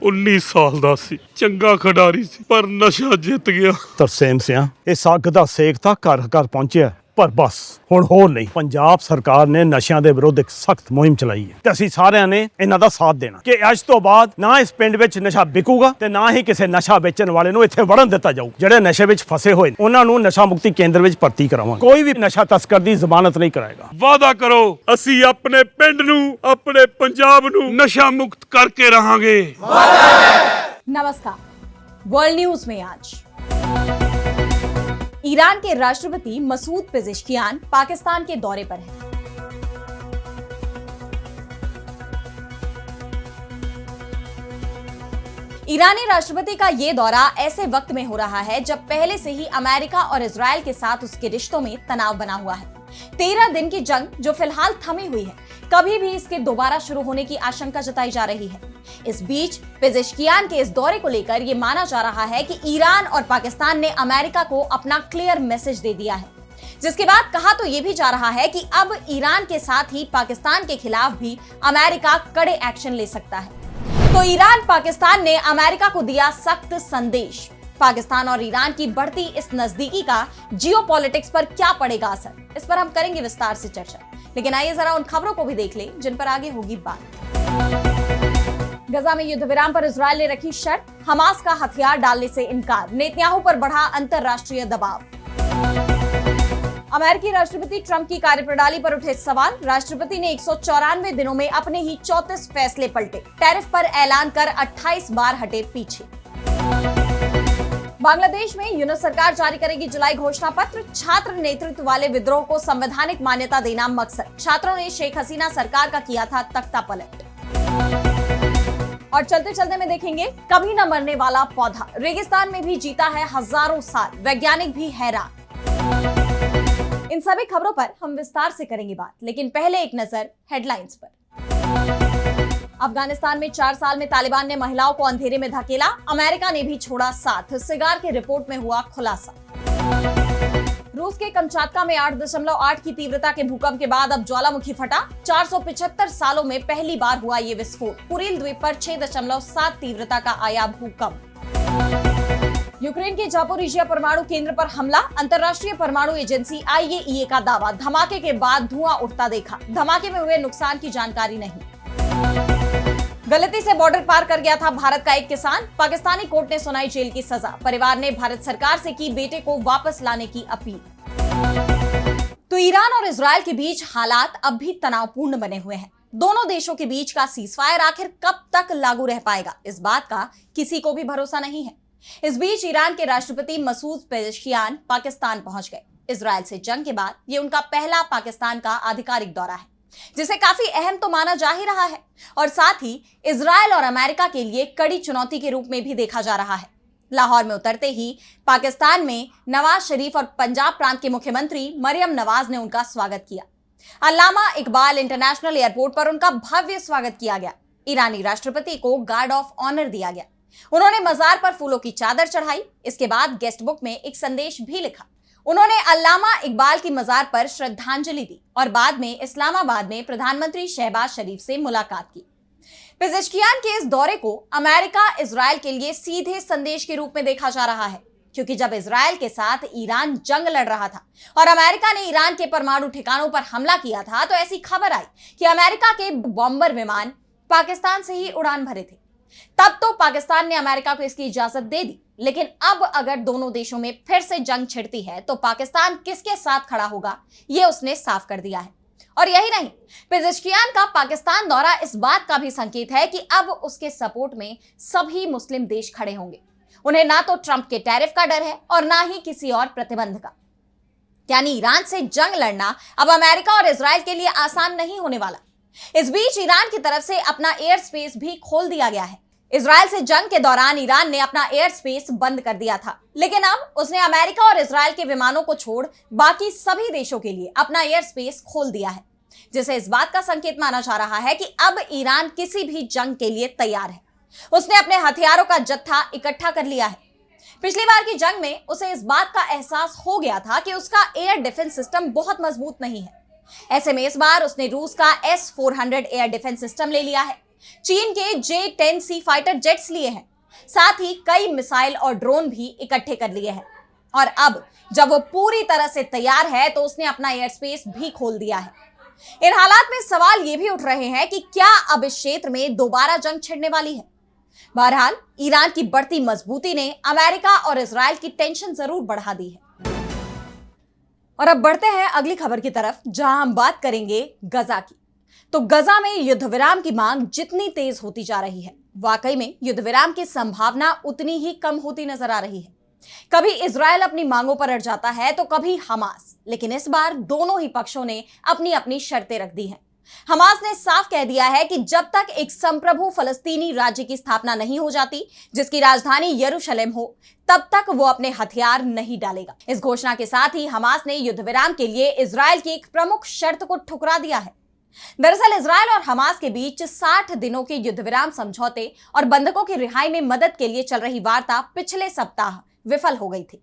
19 ਸਾਲ ਦਾ ਸੀ, ਚੰਗਾ ਖਿਡਾਰੀ ਸੀ, ਪਰ ਨਸ਼ਾ ਜਿੱਤ ਗਿਆ। ਤਰਸੇਮ ਸਿਆਂ ਇਸ ਅੱਗ ਦਾ ਸੇਕ ਤਾਂ ਘਰ ਘਰ ਪਹੁੰਚਿਆ, ਪਰ ਬਸ ਹੁਣ ਹੋਰ ਨਹੀਂ। ਪੰਜਾਬ ਸਰਕਾਰ ਨੇ ਨਸ਼ਿਆਂ ਦੇ ਵਿਰੁੱਧ ਇੱਕ ਸਖਤ ਮੁਹਿੰਮ ਚਲਾਈ ਹੈ ਤੇ ਅਸੀਂ ਸਾਰਿਆਂ ਨੇ ਇਹਨਾਂ ਦਾ ਸਾਥ ਦੇਣਾ ਕਿ ਅੱਜ ਤੋਂ ਬਾਅਦ ਨਾ ਇਸ ਪਿੰਡ ਵਿੱਚ ਨਸ਼ਾ ਵਿਕੂਗਾ ਤੇ ਨਾ ਹੀ ਕਿਸੇ ਨਸ਼ਾ ਵੇਚਣ ਵਾਲੇ ਨੂੰ ਇੱਥੇ ਵੜਨ ਦਿੱਤਾ ਜਾਊ। ਜਿਹੜੇ ਨਸ਼ੇ ਵਿੱਚ ਫਸੇ ਹੋਏ ਨੇ ਉਹਨਾਂ ਨੂੰ ਨਸ਼ਾ ਮੁਕਤੀ ਕੇਂਦਰ ਵਿੱਚ ਭਰਤੀ ਕਰਾਵਾਂਗੇ। ਕੋਈ ਵੀ ਨਸ਼ਾ ਤਸਕਰ ਦੀ ਜ਼ਮਾਨਤ ਨਹੀਂ ਕਰਾਏਗਾ। ਵਾਅਦਾ ਕਰੋ, ਅਸੀਂ ਆਪਣੇ ਪਿੰਡ ਨੂੰ, ਆਪਣੇ ਪੰਜਾਬ ਨੂੰ नशा मुक्त करके रहेंगे। नमस्कार, वर्ल्ड न्यूज में आज ईरान के राष्ट्रपति मसूद पेजेश्कियान पाकिस्तान के दौरे पर हैं। ईरानी राष्ट्रपति का ये दौरा ऐसे वक्त में हो रहा है जब पहले से ही अमेरिका और इजरायल के साथ उसके रिश्तों में तनाव बना हुआ है। 13 दिन की जंग जो फिलहाल थमी हुई है, कभी भी इसके दोबारा शुरू होने की आशंका जताई जा रही है। इस बीच पेजेश्कियान के इस दौरे को लेकर यह माना जा रहा है कि ईरान और पाकिस्तान ने अमेरिका को अपना क्लियर मैसेज दे दिया है, जिसके बाद कहा तो यह भी जा रहा है कि अब ईरान के साथ ही पाकिस्तान के खिलाफ भी अमेरिका कड़े एक्शन ले सकता है। तो ईरान पाकिस्तान ने अमेरिका को दिया सख्त संदेश। पाकिस्तान और ईरान की बढ़ती इस नजदीकी का जियोपॉलिटिक्स पर क्या पड़ेगा असर, इस पर हम करेंगे विस्तार से चर्चा। लेकिन आइए जरा उन खबरों को भी देख लें जिन पर आगे होगी बात। गजा में युद्ध विराम पर इजरायल ने रखी शर्त, हमास का हथियार डालने से इनकार, नेतन्याहू पर बढ़ा अंतरराष्ट्रीय दबाव। अमेरिकी राष्ट्रपति ट्रंप की कार्यप्रणाली पर उठे सवाल, राष्ट्रपति ने 194 दिनों में अपने ही 34 फैसले पलटे, टैरिफ पर ऐलान कर 28 बार हटे पीछे। बांग्लादेश में यूनस सरकार जारी करेगी जुलाई घोषणा पत्र, छात्र नेतृत्व वाले विद्रोह को संवैधानिक मान्यता देना मकसद, छात्रों ने शेख हसीना सरकार का किया था तख्ता पलट। और चलते चलते में देखेंगे कभी न मरने वाला पौधा, रेगिस्तान में भी जीता है हजारों साल, वैज्ञानिक भी हैरान। इन सभी खबरों पर हम विस्तार से करेंगे बात, लेकिन पहले एक नजर हेडलाइंस पर। अफगानिस्तान में 4 साल में तालिबान ने महिलाओं को अंधेरे में धकेला, अमेरिका ने भी छोड़ा साथ, सिगार की रिपोर्ट में हुआ खुलासा। रूस के कमचाटका में 8.8 की तीव्रता के भूकंप के बाद अब ज्वालामुखी फटा, 475 सालों में पहली बार हुआ ये विस्फोट, कुरिल द्वीप पर 6.7 तीव्रता का आया भूकंप। यूक्रेन के जापोरिजिया परमाणु केंद्र पर हमला, अंतर्राष्ट्रीय परमाणु एजेंसी IAEA का दावा, धमाके के बाद धुआं उठता देखा, धमाके में हुए नुकसान की जानकारी नहीं। गलती से बॉर्डर पार कर गया था भारत का एक किसान, पाकिस्तानी कोर्ट ने सुनाई जेल की सजा, परिवार ने भारत सरकार से की बेटे को वापस लाने की अपील। तो ईरान और इजरायल के बीच हालात अब भी तनावपूर्ण बने हुए हैं। दोनों देशों के बीच का सीजफायर आखिर कब तक लागू रह पाएगा, इस बात का किसी को भी भरोसा नहीं है। इस बीच ईरान के राष्ट्रपति मसूद पेजेश्कियान पाकिस्तान पहुंच गए। इजरायल से जंग के बाद ये उनका पहला पाकिस्तान का आधिकारिक दौरा है, जिसे काफी अहम तो माना जा ही रहा है और साथ ही इजरायल और अमेरिका के लिए कड़ी चुनौती के रूप में भी देखा जा रहा है। लाहौर में उतरते ही पाकिस्तान में नवाज शरीफ और पंजाब प्रांत के मुख्यमंत्री मरियम नवाज ने उनका स्वागत किया। अल्लामा इकबाल इंटरनेशनल एयरपोर्ट पर उनका भव्य स्वागत किया गया। ईरानी राष्ट्रपति को गार्ड ऑफ ऑनर दिया गया। उन्होंने मजार पर फूलों की चादर चढ़ाई। इसके बाद गेस्ट बुक में एक संदेश भी लिखा। उन्होंने अल्लामा इकबाल की मजार पर श्रद्धांजलि दी और बाद में इस्लामाबाद में प्रधानमंत्री शहबाज शरीफ से मुलाकात की। पेजेश्कियान के इस दौरे को अमेरिका इजरायल के लिए सीधे संदेश के रूप में देखा जा रहा है, क्योंकि जब इजरायल के साथ ईरान जंग लड़ रहा था और अमेरिका ने ईरान के परमाणु ठिकानों पर हमला किया था, तो ऐसी खबर आई कि अमेरिका के बॉम्बर विमान पाकिस्तान से ही उड़ान भरे थे। तब तो पाकिस्तान ने अमेरिका को इसकी इजाजत दे दी, लेकिन अब अगर दोनों देशों में फिर से जंग छिड़ती है तो पाकिस्तान किसके साथ खड़ा होगा, ये उसने साफ कर दिया है। और यही नहीं, पेजेश्कियान का पाकिस्तान दौरा इस बात का भी संकेत है कि अब उसके सपोर्ट में सभी मुस्लिम देश खड़े होंगे। उन्हें ना तो ट्रंप के टैरिफ का डर है और ना ही किसी और प्रतिबंध का। यानी ईरान से जंग लड़ना अब अमेरिका और इजरायल के लिए आसान नहीं होने वाला। इस बीच ईरान की तरफ से अपना एयर स्पेस भी खोल दिया गया है। इजरायल से जंग के दौरान ईरान ने अपना एयर स्पेस बंद कर दिया था, लेकिन अब उसने अमेरिका और इजरायल के विमानों को छोड़ बाकी सभी देशों के लिए अपना एयर स्पेस खोल दिया है, जिसे इस बात का संकेत माना जा रहा है कि अब ईरान किसी भी जंग के लिए तैयार है। उसने अपने हथियारों का जत्था इकट्ठा कर लिया है। पिछली बार की जंग में उसे इस बात का एहसास हो गया था कि उसका एयर डिफेंस सिस्टम बहुत मजबूत नहीं है। ऐसे में इस बार उसने रूस का S-400 एयर डिफेंस सिस्टम ले लिया है। चीन के J-10C फाइटर जेट्स लिए हैं, साथ ही कई मिसाइल और ड्रोन भी इकट्ठे कर लिए हैं। और अब जब वो पूरी तरह से तैयार है तो उसने अपना एयर स्पेस भी खोल दिया है। इन हालात में सवाल ये भी उठ रहे हैं कि क्या अब इस क्षेत्र में दोबारा जंग छिड़ने वाली है। बहरहाल ईरान की बढ़ती मजबूती ने अमेरिका और इजराइल की टेंशन जरूर बढ़ा दी है। और अब बढ़ते हैं अगली खबर की तरफ, जहां हम बात करेंगे गजा की। तो गजा में युद्ध विराम की मांग जितनी तेज होती जा रही है, वाकई में युद्ध विराम की संभावना उतनी ही कम होती नजर आ रही है। कभी इजराइल अपनी मांगों पर अड़ जाता है तो कभी हमास, लेकिन इस बार दोनों ही पक्षों ने अपनी अपनी शर्तें रख दी हैं। हमास ने साफ कह दिया है कि जब तक एक संप्रभु फलस्तीनी राज्य की स्थापना नहीं हो जाती, जिसकी राजधानी यरूशलेम हो, तब तक वो अपने हथियार नहीं डालेगा। इस घोषणा के साथ ही हमास ने युद्ध विराम के लिए इजराइल की एक प्रमुख शर्त को ठुकरा दिया है। दरअसल इजराइल और हमास के बीच 60 दिनों के युद्ध विराम समझौते और बंधकों की रिहाई में मदद के लिए चल रही वार्ता पिछले सप्ताह विफल हो गई थी।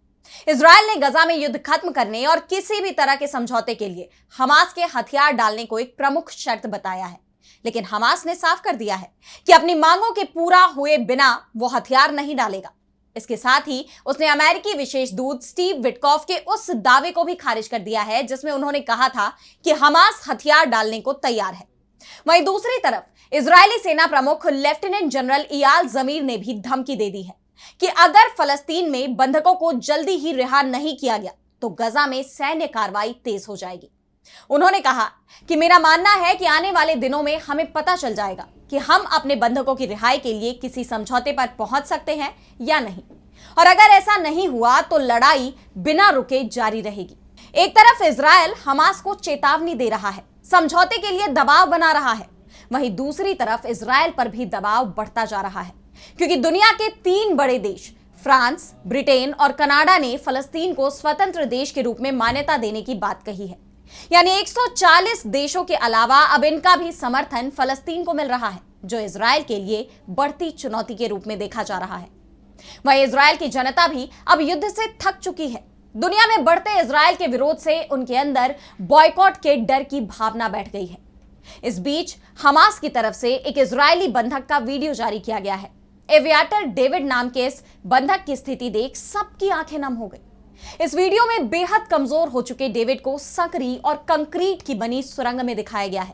इजराइल ने गजा में युद्ध खत्म करने और किसी भी तरह के समझौते के लिए हमास के हथियार डालने को एक प्रमुख शर्त बताया है, लेकिन हमास ने साफ कर दिया है कि अपनी मांगों के पूरा हुए बिना वो हथियार नहीं डालेगा। इसके साथ ही उसने अमेरिकी विशेष दूत स्टीव विटकॉफ के उस दावे को भी खारिज कर दिया है जिसमें उन्होंने कहा था कि हमास हथियार डालने को तैयार है। वहीं दूसरी तरफ इजरायली सेना प्रमुख लेफ्टिनेंट जनरल इयाल जमीर ने भी धमकी दे दी है कि अगर फलस्तीन में बंधकों को जल्दी ही रिहा नहीं किया गया तो गजा में सैन्य कार्रवाई तेज हो जाएगी। उन्होंने कहा कि मेरा मानना है कि आने वाले दिनों में हमें पता चल जाएगा कि हम अपने बंधकों की रिहाई के लिए किसी समझौते पर पहुंच सकते हैं या नहीं, और अगर ऐसा नहीं हुआ तो लड़ाई बिना रुके जारी रहेगी। एक तरफ इजराइल हमास को चेतावनी दे रहा है, समझौते के लिए दबाव बना रहा है, वहीं दूसरी तरफ इजराइल पर भी दबाव बढ़ता जा रहा है, क्योंकि दुनिया के 3 बड़े देश फ्रांस, ब्रिटेन और कनाडा ने फलस्तीन को स्वतंत्र देश के रूप में मान्यता देने की बात कही है। यानी 140 देशों के अलावा अब इनका भी समर्थन फलस्तीन को मिल रहा है, जो इजराइल के लिए बढ़ती चुनौती के रूप में देखा जा रहा है। वहीं इजराइल की जनता भी अब युद्ध से थक चुकी है। दुनिया में बढ़ते इजराइल के विरोध से उनके अंदर बॉयकॉट के डर की भावना बैठ गई है। इस बीच हमास की तरफ से एक इजरायली बंधक का वीडियो जारी किया गया है। एविएटर डेविड नाम के इस बंधक की स्थिति देख सबकी आंखें नम हो गई। इस वीडियो में बेहद कमजोर हो चुके डेविड को संकरी और कंक्रीट की बनी सुरंग में दिखाया गया है।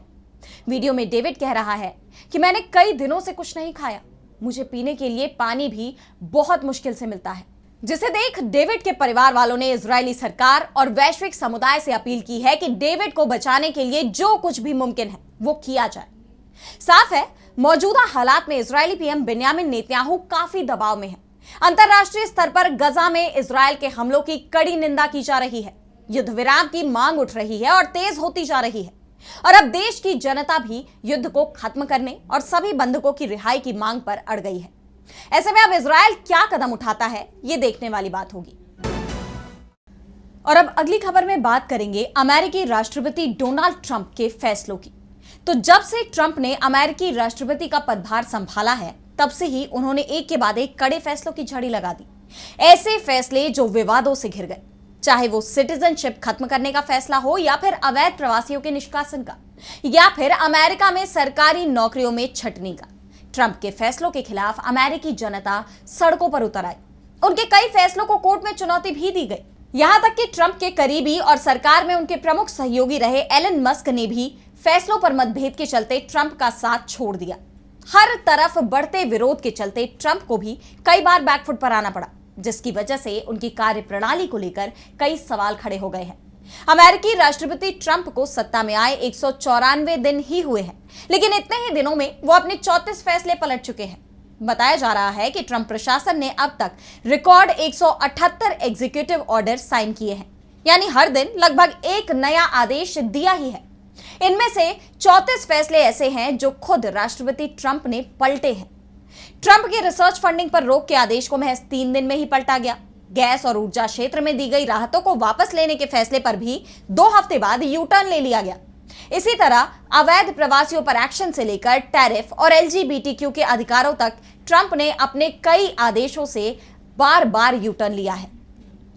वीडियो में डेविड कह रहा है कि मैंने कई दिनों से कुछ नहीं खाया, मुझे पीने के लिए पानी भी बहुत मुश्किल से मिलता है। जिसे देख डेविड के परिवार वालों ने इजरायली सरकार और वैश्विक समुदाय से अपील की है कि डेविड को बचाने के लिए जो कुछ भी मुमकिन है वो किया जाए। साफ है, मौजूदा हालात में इजरायली पीएम बेन्यामिन नेतन्याहू काफी दबाव में है। अंतरराष्ट्रीय स्तर पर गजा में इजराइल के हमलों की कड़ी निंदा की जा रही है, युद्ध विराम की मांग उठ रही है और तेज होती जा रही है, और अब देश की जनता भी युद्ध को खत्म करने और सभी बंधकों की रिहाई की मांग पर अड़ गई है। ऐसे में अब इजराइल क्या कदम उठाता है, ये देखने वाली बात होगी। और अब अगली खबर में बात करेंगे अमेरिकी राष्ट्रपति डोनाल्ड ट्रंप के फैसलों की। तो जब से ट्रंप ने अमेरिकी राष्ट्रपति का पदभार संभाला है, तब से ही उन्होंने एक के बाद एक कड़े फैसलों की झड़ी लगा दी। ऐसे फैसले जो विवादों से घिर गए, चाहे वो सिटीजनशिप खत्म करने का फैसला हो, या फिर अवैध प्रवासियों के निष्कासन का, या फिर अमेरिका में सरकारी नौकरियों में छटनी का। ट्रंप के फैसलों के खिलाफ अमेरिकी जनता सड़कों पर उतर आई। उनके कई फैसलों को कोर्ट में चुनौती भी दी गई। यहां तक कि ट्रंप के करीबी और सरकार में उनके प्रमुख सहयोगी रहे एलन मस्क ने भी फैसलों पर मतभेद के चलते ट्रंप का साथ छोड़ दिया। हर तरफ बढ़ते विरोध के चलते ट्रंप को भी कई बार बैकफुट पर आना पड़ा, जिसकी वजह से उनकी कार्यप्रणाली को लेकर कई सवाल खड़े हो गए हैं। अमेरिकी राष्ट्रपति ट्रंप को सत्ता में आए 194 दिन ही हुए हैं, लेकिन इतने ही दिनों में वो अपने 34 फैसले पलट चुके हैं। बताया जा रहा है कि ट्रंप प्रशासन ने अब तक रिकॉर्ड 178 एग्जीक्यूटिव ऑर्डर साइन किए हैं, यानी हर दिन लगभग एक नया आदेश दिया ही है। इनमें से 34 फैसले ऐसे हैं जो खुद राष्ट्रपति ट्रंप ने पलटे हैं। ट्रंप की रिसर्च फंडिंग पर रोक के आदेश को महज 3 दिन में ही पलटा गया। गैस और ऊर्जा क्षेत्र में दी गई राहतों को वापस लेने के फैसले पर भी 2 हफ्ते बाद यू टर्न ले लिया गया। इसी तरह अवैध प्रवासियों पर एक्शन से लेकर टैरिफ और एलजीबीटीक्यू के अधिकारों तक ट्रंप ने अपने कई आदेशों से बार बार यू टर्न लिया है।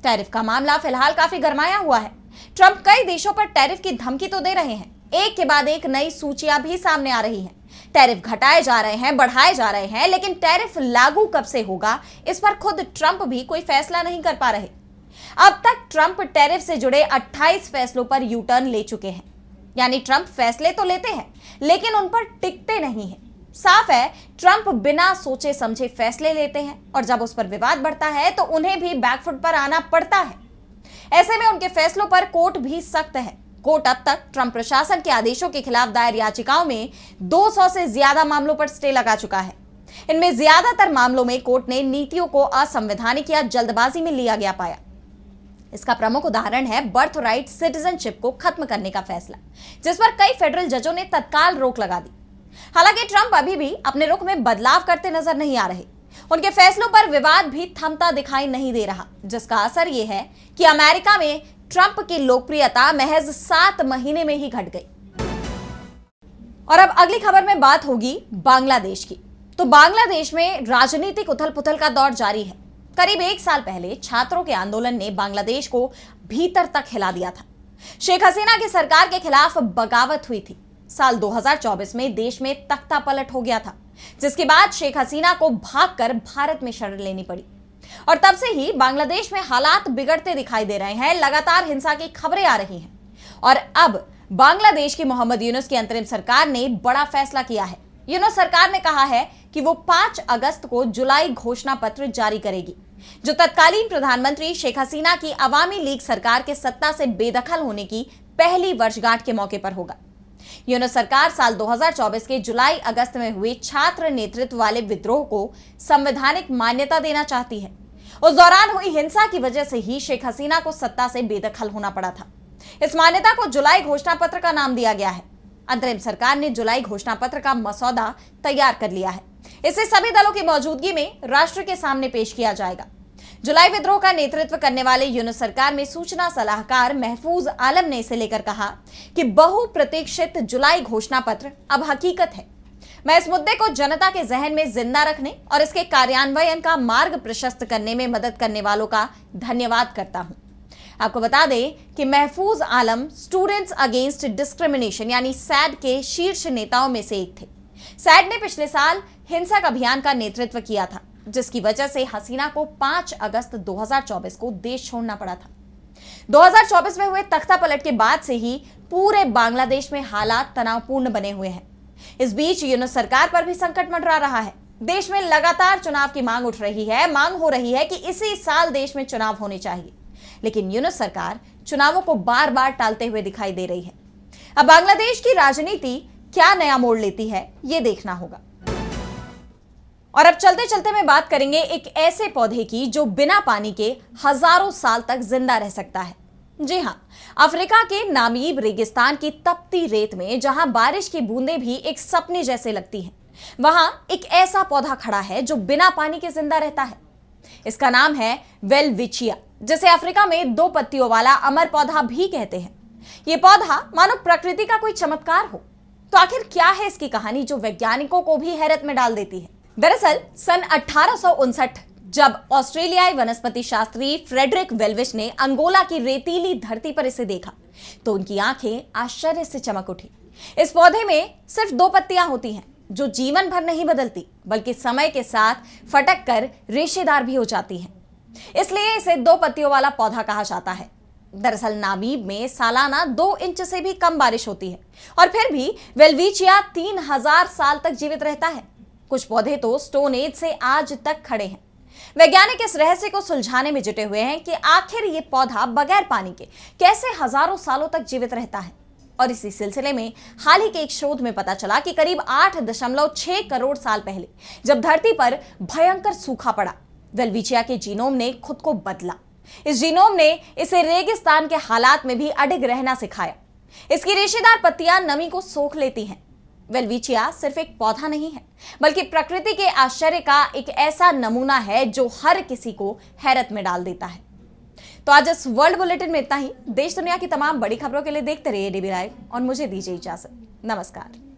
टैरिफ का मामला फिलहाल काफी गरमाया हुआ है। ट्रंप कई देशों पर टैरिफ की धमकी तो दे रहे हैं, एक के बाद एक नई सूचियां भी सामने आ रही हैं। टैरिफ घटाए जा रहे हैं, बढ़ाए जा रहे हैं, लेकिन टैरिफ लागू कब से होगा, इस पर खुद ट्रंप भी कोई फैसला नहीं कर पा रहे। अब तक ट्रंप टैरिफ से जुड़े 28 फैसलों पर यू टर्न ले चुके हैं। यानी ट्रंप फैसले तो लेते हैं, लेकिन उन पर टिकते नहीं हैं। साफ है, ट्रंप बिना सोचे समझे फैसले लेते हैं और जब उस पर विवाद बढ़ता है तो उन्हें भी बैकफुट पर आना पड़ता है। ऐसे में उनके फैसलों पर कोर्ट भी सख्त है। कोर्ट अब तक ट्रंप प्रशासन के आदेशों के खिलाफ दायर याचिकाओं में 200 से ज्यादा मामलों पर स्टे लगा चुका है। इनमें ज्यादातर मामलों में कोर्ट ने नीतियों को असंवैधानिक या जल्दबाजी में लिया गया पाया। इसका प्रमुख उदाहरण है बर्थराइट सिटीजनशिप को खत्म करने का फैसला, जिस पर कई फेडरल जजों ने तत्काल रोक लगा दी। हालांकि ट्रंप अभी भी अपने रुख में बदलाव करते नजर नहीं आ रहे। उनके फैसलों पर विवाद भी थमता दिखाई नहीं दे रहा, जिसका असर यह है कि अमेरिका में ट्रंप की लोकप्रियता महज 7 महीने में ही घट गई। और अब अगली खबर में बात होगी बांग्लादेश की। तो बांग्लादेश में राजनीतिक उथल पुथल का दौर जारी है। करीब 1 साल पहले छात्रों के आंदोलन ने बांग्लादेश को भीतर तक हिला दिया था। शेख हसीना की सरकार के खिलाफ बगावत हुई थी। साल 2024 में देश में तख्ता पलट हो गया था, जिसके बाद शेख हसीना को भागकर भारत में शरण लेनी पड़ी। और तब से ही बांग्लादेश में हालात बिगड़ते दिखाई दे रहे हैं। लगातार हिंसा की खबरें आ रही हैं और अब बांग्लादेश की मोहम्मद यूनुस की अंतरिम सरकार ने बड़ा फैसला किया है। यूनुस सरकार ने कहा है कि वो 5 अगस्त को जुलाई घोषणा पत्र जारी करेगी, जो तत्कालीन प्रधानमंत्री शेख हसीना की अवामी लीग सरकार के सत्ता से बेदखल होने की पहली वर्षगांठ के मौके पर होगा। यूनुस सरकार साल 2024 के जुलाई अगस्त में हुए छात्र नेतृत्व वाले विद्रोह को संवैधानिक मान्यता देना चाहती है। उस दौरान हुई हिंसा की वजह से ही शेख हसीना को सत्ता से बेदखल होना पड़ा था। इस मान्यता को जुलाई घोषणा पत्र का नाम दिया गया है। अंतरिम सरकार ने जुलाई घोषणा पत्र का मसौदा तैयार कर लिया है। इसे सभी दलों की मौजूदगी में राष्ट्र के सामने पेश किया जाएगा। जुलाई विद्रोह का नेतृत्व करने वाले यूनुस सरकार में सूचना सलाहकार महफूज आलम ने इसे लेकर कहा कि बहुप्रतीक्षित जुलाई घोषणा पत्र अब हकीकत है। मैं इस मुद्दे को जनता के जहन में जिंदा रखने और इसके कार्यान्वयन का मार्ग प्रशस्त करने में मदद करने वालों का धन्यवाद करता हूं। आपको बता दें कि महफूज आलम स्टूडेंट्स अगेंस्ट डिस्क्रिमिनेशन यानी सैड के शीर्ष नेताओं में से एक थे। सैड ने पिछले साल हिंसक अभियान का नेतृत्व किया था, जिसकी वजह से हसीना को 5 अगस्त 2024 को देश छोड़ना पड़ा था। 2024 में हुए तख्ता पलट के बाद से ही पूरे बांग्लादेश में हालात तनावपूर्ण बने हुए हैं। इस बीच यूनुस सरकार पर भी संकट मंडरा रहा है। देश में लगातार चुनाव की मांग उठ रही है। मांग हो रही है कि इसी साल देश में चुनाव होने चाहिए, लेकिन यूनुस सरकार चुनावों को बार बार टालते हुए दिखाई दे रही है। अब बांग्लादेश की राजनीति क्या नया मोड़ लेती है, ये देखना होगा। और अब चलते चलते मैं बात करेंगे एक ऐसे पौधे की जो बिना पानी के हजारों साल तक जिंदा रह सकता है। जी हां, अफ्रीका के नामीब रेगिस्तान की तपती रेत में जहां बारिश की बूंदें भी एक सपने जैसे लगती हैं, वहां एक ऐसा पौधा खड़ा है जो बिना पानी के जिंदा रहता है। इसका नाम है वेलविचिया, जिसे अफ्रीका में 2 पत्तियों वाला अमर पौधा भी कहते हैं। यह पौधा मानो प्रकृति का कोई चमत्कार हो। तो आखिर क्या है इसकी कहानी जो वैज्ञानिकों को भी हैरत में डाल देती है? दरअसल सन 1859 जब ऑस्ट्रेलियाई वनस्पति शास्त्री फ्रेडरिक वेल्विच ने अंगोला की रेतीली धरती पर इसे देखा तो उनकी आंखें आश्चर्य से चमक उठी। इस पौधे में सिर्फ 2 पत्तियां होती हैं जो जीवन भर नहीं बदलती, बल्कि समय के साथ फटक कर रेशेदार भी हो जाती हैं। इसलिए इसे 2 पत्तियों वाला पौधा कहा जाता है। दरअसल नामीब में सालाना 2 इंच से भी कम बारिश होती है और फिर भी वेलविचिया 3000 साल तक जीवित रहता है। कुछ पौधे तो स्टोन एज से आज तक खड़े हैं। वैज्ञानिक इस रहस्य को सुलझाने में जुटे हुए हैं कि आखिर ये पौधा बगैर पानी के कैसे हजारों सालों तक जीवित रहता है। और इसी सिलसिले में हाल ही के एक शोध में पता चला कि करीब 8.6 करोड़ साल पहले जब धरती पर भयंकर सूखा पड़ा, वेलविचिया के जीनोम ने खुद को बदला। इस जीनोम ने इसे रेगिस्तान के हालात में भी अडिग रहना सिखाया। इसकी रेशेदार पत्तियां नमी को सोख लेती हैं। वेलविचिया सिर्फ एक पौधा नहीं है, बल्कि प्रकृति के आश्चर्य का एक ऐसा नमूना है जो हर किसी को हैरत में डाल देता है। तो आज इस वर्ल्ड बुलेटिन में इतना ही। देश दुनिया की तमाम बड़ी खबरों के लिए देखते रहिए डीबी लाइव और मुझे दीजिए इजाजत। नमस्कार।